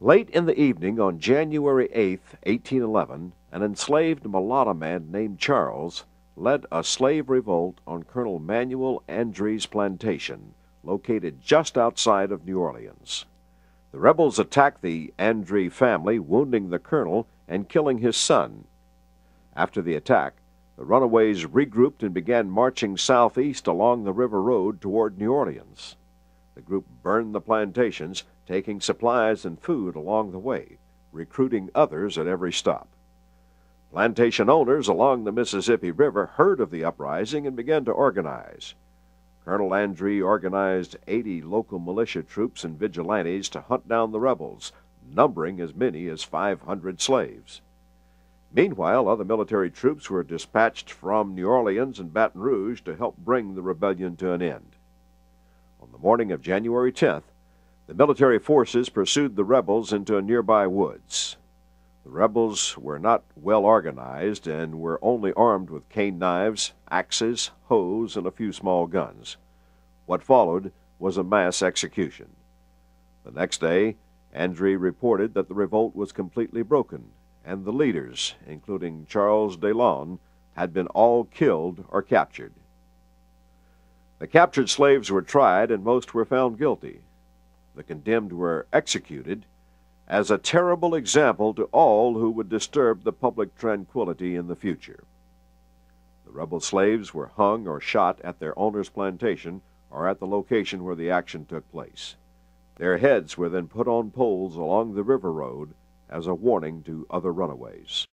Late in the evening on January 8, 1811, an enslaved mulatto man named Charles led a slave revolt on Colonel Manuel Andre's plantation, located just outside of New Orleans. The rebels attacked the Andre family, wounding the colonel and killing his son. After the attack, the runaways regrouped and began marching southeast along the river road toward New Orleans. The group burned the plantations, taking supplies and food along the way, recruiting others at every stop. Plantation owners along the Mississippi River heard of the uprising and began to organize. Colonel Andre organized 80 local militia troops and vigilantes to hunt down the rebels, numbering as many as 500 slaves. Meanwhile, other military troops were dispatched from New Orleans and Baton Rouge to help bring the rebellion to an end. On the morning of January 10th, the military forces pursued the rebels into nearby woods. The rebels were not well organized and were only armed with cane knives, axes, hoes, and a few small guns. What followed was a mass execution. The next day, Andre reported that the revolt was completely broken, and the leaders, including Charles Delon, had been all killed or captured. The captured slaves were tried, and most were found guilty. The condemned were executed as a terrible example to all who would disturb the public tranquility in the future. The rebel slaves were hung or shot at their owner's plantation or at the location where the action took place. Their heads were then put on poles along the river road as a warning to other runaways.